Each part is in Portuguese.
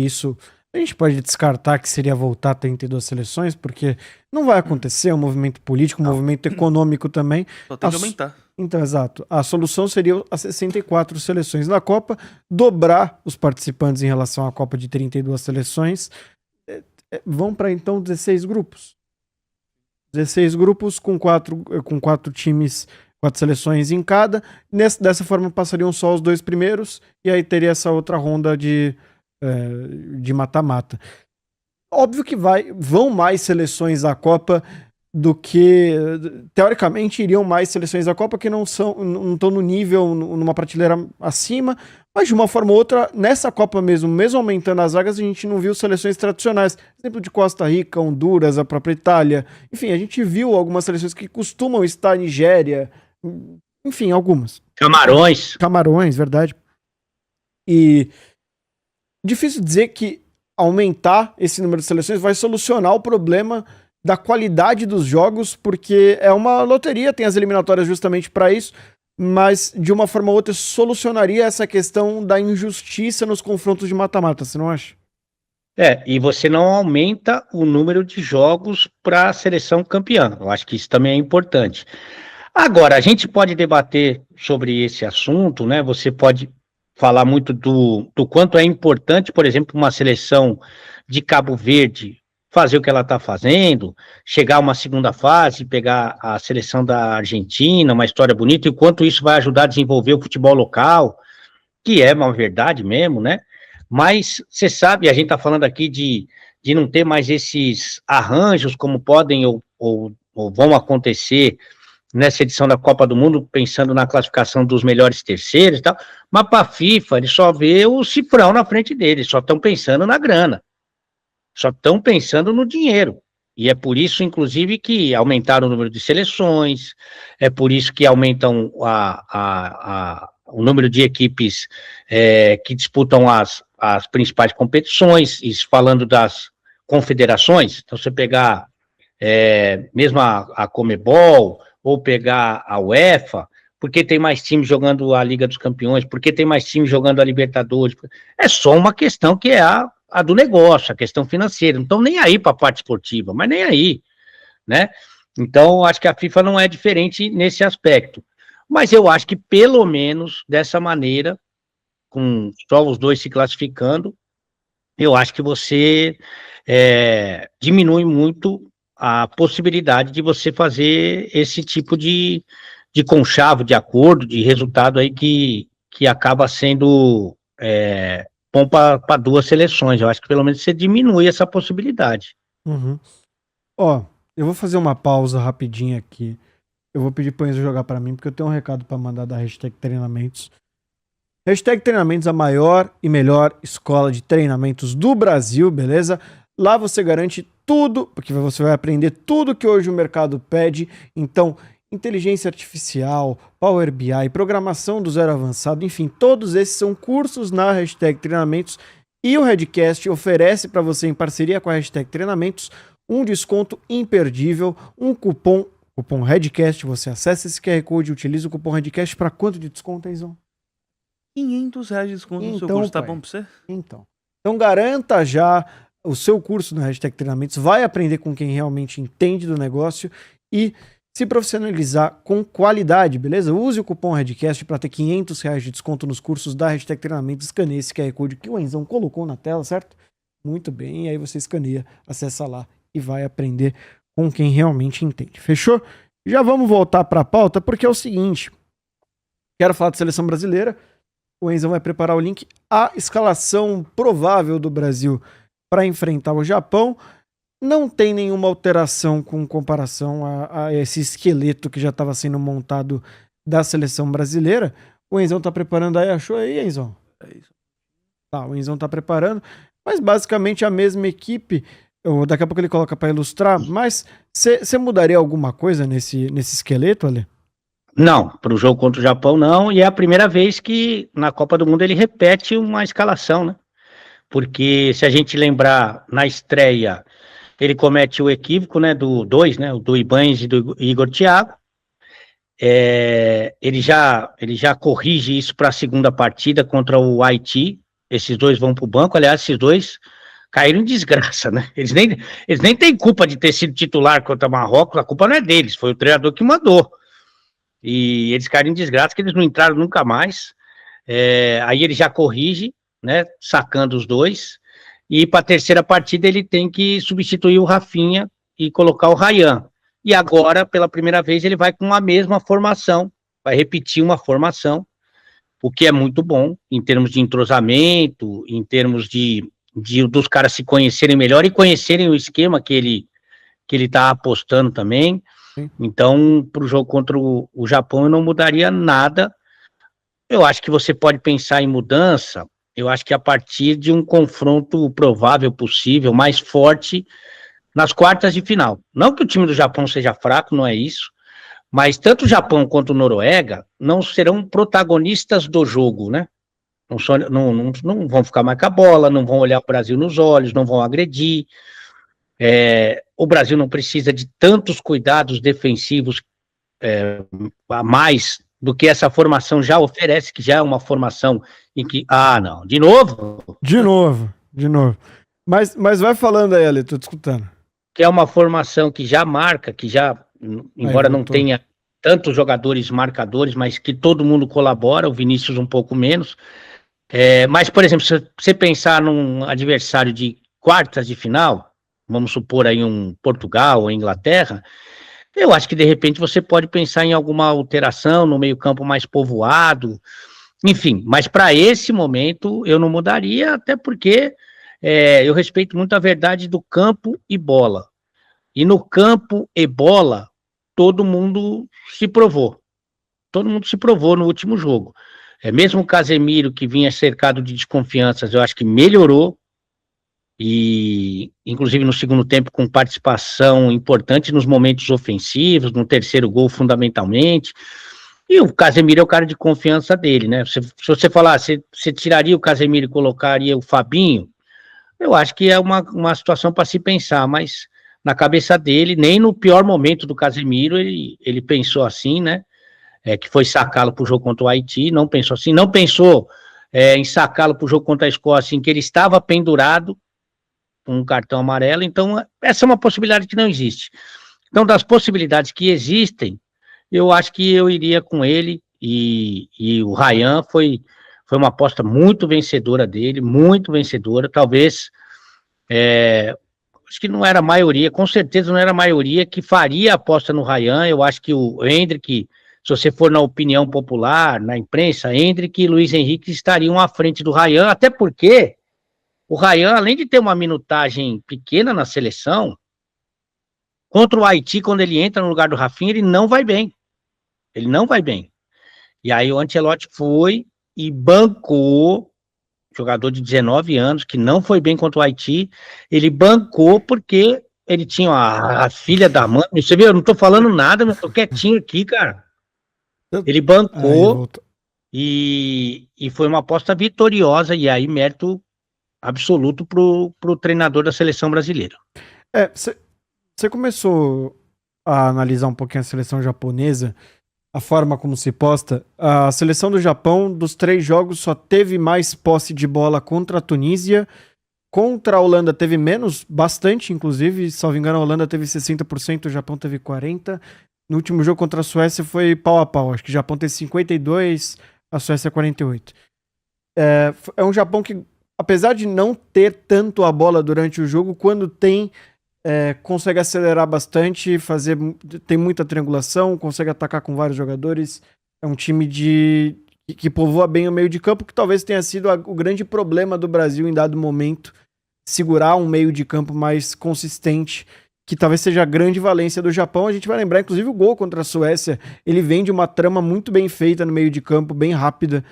Isso a gente pode descartar que seria voltar a 32 seleções, porque não vai acontecer, é um movimento político, um movimento econômico também. Só tem que aumentar. Então, exato. A solução seria as 64 seleções na Copa, dobrar os participantes em relação à Copa de 32 seleções. Vão para, então, 16 grupos. 16 grupos com quatro times, 4 seleções em cada. Dessa forma, passariam só os 2 primeiros, e aí teria essa outra ronda de mata-mata. Óbvio que vão mais seleções à Copa do que, teoricamente, iriam mais seleções à Copa que não estão no nível, numa prateleira acima, mas de uma forma ou outra, nessa Copa mesmo aumentando as vagas, a gente não viu seleções tradicionais. Exemplo de Costa Rica, Honduras, a própria Itália. Enfim, a gente viu algumas seleções que costumam estar, Nigéria, enfim, algumas. Camarões, verdade. E difícil dizer que aumentar esse número de seleções vai solucionar o problema da qualidade dos jogos, porque é uma loteria, tem as eliminatórias justamente para isso, mas de uma forma ou outra solucionaria essa questão da injustiça nos confrontos de mata-mata, você não acha? E você não aumenta o número de jogos para a seleção campeã. Eu acho que isso também é importante. Agora, a gente pode debater sobre esse assunto, né? Você pode falar muito do quanto é importante, por exemplo, uma seleção de Cabo Verde fazer o que ela está fazendo, chegar a uma segunda fase, pegar a seleção da Argentina, uma história bonita, e o quanto isso vai ajudar a desenvolver o futebol local, que é uma verdade mesmo, né? Mas você sabe, a gente está falando aqui de não ter mais esses arranjos como podem ou vão acontecer nessa edição da Copa do Mundo, pensando na classificação dos melhores terceiros e tal, mas para a FIFA, ele só vê o cifrão na frente deles, só estão pensando na grana, só estão pensando no dinheiro, e é por isso, inclusive, que aumentaram o número de seleções, é por isso que aumentam o número de equipes que disputam as principais competições, isso falando das confederações. Então, você pegar mesmo a Conmebol, ou pegar a UEFA, porque tem mais times jogando a Liga dos Campeões, porque tem mais times jogando a Libertadores. É só uma questão que é a do negócio, a questão financeira. Não estão nem aí para a parte esportiva, mas nem aí, né? Então, acho que a FIFA não é diferente nesse aspecto. Mas eu acho que, pelo menos, dessa maneira, com só os 2 se classificando, eu acho que você diminui muito a possibilidade de você fazer esse tipo de conchavo, de acordo, de resultado aí que acaba sendo bom para 2 seleções. Eu acho que pelo menos você diminui essa possibilidade. Uhum. Eu vou fazer uma pausa rapidinho aqui. Eu vou pedir pro Enzo jogar para mim, porque eu tenho um recado para mandar da hashtag Treinamentos. Hashtag Treinamentos, a maior e melhor escola de treinamentos do Brasil, beleza? Lá você garante tudo, porque você vai aprender tudo que hoje o mercado pede. Então, inteligência artificial, Power BI, programação do zero avançado, enfim, todos esses são cursos na hashtag Treinamentos. E o Redcast oferece para você, em parceria com a hashtag Treinamentos, um desconto imperdível, um cupom Redcast. Você acessa esse QR Code e utiliza o cupom Redcast para quanto de desconto, Eizão? R$500 de desconto no seu curso, tá bom pra você? Então garanta já o seu curso no hashtag Treinamentos, vai aprender com quem realmente entende do negócio e se profissionalizar com qualidade, beleza? Use o cupom Redcast para ter R$500 de desconto nos cursos da hashtag Treinamentos. Escaneie esse QR Code que o Enzão colocou na tela, certo? Muito bem, e aí você escaneia, acessa lá e vai aprender com quem realmente entende. Fechou? Já vamos voltar para a pauta, porque é o seguinte, quero falar de seleção brasileira. O Enzão vai preparar o link, a escalação provável do Brasil para enfrentar o Japão. Não tem nenhuma alteração com comparação a esse esqueleto que já estava sendo montado da seleção brasileira. O Enzão tá preparando aí, achou aí, Enzão? É isso. Tá, o Enzão tá preparando, mas basicamente a mesma equipe. Daqui a pouco ele coloca para ilustrar, mas você mudaria alguma coisa nesse esqueleto, Ale? Não, para o jogo contra o Japão não, e é a primeira vez que na Copa do Mundo ele repete uma escalação, né? Porque se a gente lembrar, na estreia, ele comete o equívoco, né, do 2, né, o do Ibañez e do Igor Thiago. Ele já corrige isso para a segunda partida contra o Haiti, esses dois vão para o banco. Aliás, esses dois caíram em desgraça, né? Eles nem têm culpa de ter sido titular contra Marrocos, a culpa não é deles, foi o treinador que mandou. E eles caíram em desgraça, que eles não entraram nunca mais. Aí ele já corrige, né? Sacando os dois. E para a terceira partida ele tem que substituir o Rafinha e colocar o Ryan. E agora, pela primeira vez, ele vai com a mesma formação, vai repetir uma formação, o que é muito bom em termos de entrosamento, em termos dos caras se conhecerem melhor e conhecerem o esquema que ele está apostando também. Sim. Então, para o jogo contra o Japão, eu não mudaria nada. Eu acho que você pode pensar em mudança, eu acho que a partir de um confronto provável, possível, mais forte, nas quartas de final. Não que o time do Japão seja fraco, não é isso, mas tanto o Japão quanto a Noruega não serão protagonistas do jogo, né? Não vão ficar mais com a bola, não vão olhar o Brasil nos olhos, não vão agredir. O Brasil não precisa de tantos cuidados defensivos a mais do que essa formação já oferece, que já é uma formação em que... não, de novo? De novo. Mas vai falando aí, Ale, tô te escutando. Que é uma formação que já marca, que já, embora não tenha tantos jogadores marcadores, mas que todo mundo colabora, o Vinícius um pouco menos. Mas, por exemplo, se você pensar num adversário de quartas de final, vamos supor aí um Portugal ou Inglaterra, eu acho que de repente você pode pensar em alguma alteração no meio-campo mais povoado, enfim, mas para esse momento eu não mudaria, até porque eu respeito muito a verdade do campo e bola. E no campo e bola, todo mundo se provou. Todo mundo se provou no último jogo. Mesmo o Casemiro, que vinha cercado de desconfianças, eu acho que melhorou, e inclusive no segundo tempo com participação importante nos momentos ofensivos, no terceiro gol fundamentalmente, e o Casemiro é o cara de confiança dele, né? Se você falar, você tiraria o Casemiro e colocaria o Fabinho, eu acho que é uma situação para se pensar, mas na cabeça dele, nem no pior momento do Casemiro ele pensou assim, né? Que foi sacá-lo para o jogo contra o Haiti, não pensou assim, não pensou em sacá-lo para o jogo contra a Escócia, em que ele estava pendurado com um cartão amarelo. Então essa é uma possibilidade que não existe. Então, das possibilidades que existem, eu acho que eu iria com ele, e o Ryan foi uma aposta muito vencedora dele, muito vencedora, talvez, acho que não era a maioria, com certeza não era a maioria que faria a aposta no Ryan. Eu acho que o Endrick, se você for na opinião popular, na imprensa, Endrick e Luiz Henrique estariam à frente do Ryan, até porque o Ryan, além de ter uma minutagem pequena na seleção, contra o Haiti, quando ele entra no lugar do Rafinha, ele não vai bem. Ele não vai bem. E aí o Ancelotti foi e bancou, jogador de 19 anos, que não foi bem contra o Haiti, ele bancou porque ele tinha a filha da mãe. Você viu, eu não tô falando nada, eu tô quietinho aqui, cara. Ele bancou e foi uma aposta vitoriosa, e aí mérito absoluto pro treinador da seleção brasileira. Você começou a analisar um pouquinho a seleção japonesa, a forma como se posta. A seleção do Japão, dos 3 jogos, só teve mais posse de bola contra a Tunísia. Contra a Holanda teve menos, bastante, inclusive. Se não me engano, a Holanda teve 60%, o Japão teve 40%. No último jogo contra a Suécia foi pau a pau. Acho que o Japão teve 52%, a Suécia 48%. É um Japão que, apesar de não ter tanto a bola durante o jogo, quando tem, consegue acelerar bastante, tem muita triangulação, consegue atacar com vários jogadores. É um time que povoa bem o meio de campo, que talvez tenha sido o grande problema do Brasil em dado momento, segurar um meio de campo mais consistente, que talvez seja a grande valência do Japão. A gente vai lembrar, inclusive, o gol contra a Suécia, ele vem de uma trama muito bem feita no meio de campo, bem rápida.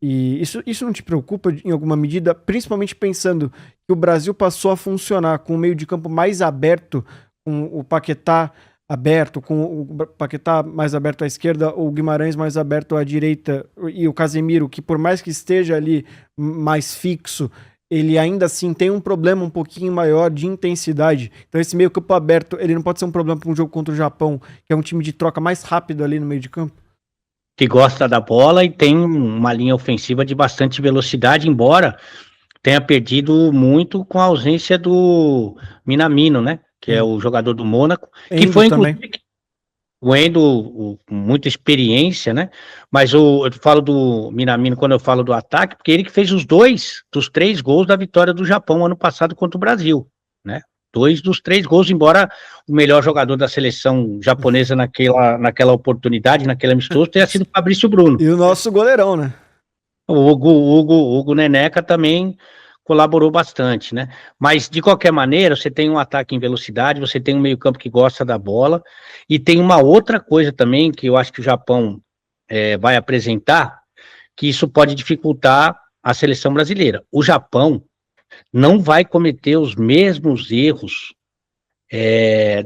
E isso não te preocupa em alguma medida, principalmente pensando que o Brasil passou a funcionar com o meio de campo mais aberto, com o Paquetá aberto, com o Paquetá mais aberto à esquerda, o Guimarães mais aberto à direita, e o Casemiro, que por mais que esteja ali mais fixo, ele ainda assim tem um problema um pouquinho maior de intensidade. Então esse meio campo aberto, ele não pode ser um problema para um jogo contra o Japão, que é um time de troca mais rápido ali no meio de campo? que gosta da bola e tem uma linha ofensiva de bastante velocidade, embora tenha perdido muito com a ausência do Minamino, né? Que é o jogador do Mônaco, que foi inclusive o Endo, com muita experiência, né? Mas eu falo do Minamino quando eu falo do ataque, porque ele que fez os 2 dos 3 gols da vitória do Japão ano passado contra o Brasil, né? 2 dos 3 gols, embora o melhor jogador da seleção japonesa naquela oportunidade, naquele amistoso, tenha sido o Fabrício Bruno. E o nosso goleirão, né? O Hugo Neneca também colaborou bastante, né? Mas, de qualquer maneira, você tem um ataque em velocidade, você tem um meio-campo que gosta da bola, e tem uma outra coisa também que eu acho que o Japão vai apresentar, que isso pode dificultar a seleção brasileira. O Japão não vai cometer os mesmos erros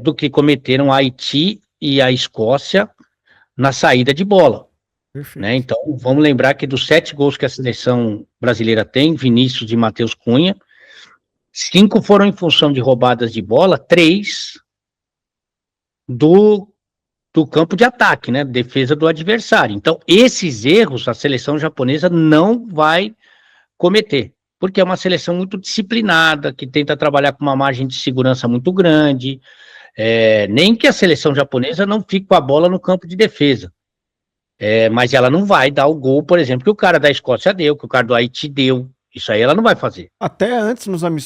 do que cometeram a Haiti e a Escócia na saída de bola. Né? Então, vamos lembrar que dos 7 gols que a seleção brasileira tem, Vinícius e Matheus Cunha, 5 foram em função de roubadas de bola, 3 do campo de ataque, né? Defesa do adversário. Então, esses erros a seleção japonesa não vai cometer, porque é uma seleção muito disciplinada, que tenta trabalhar com uma margem de segurança muito grande, nem que a seleção japonesa não fique com a bola no campo de defesa. Mas ela não vai dar o gol, por exemplo, que o cara da Escócia deu, que o cara do Haiti deu. Isso aí ela não vai fazer. Até antes,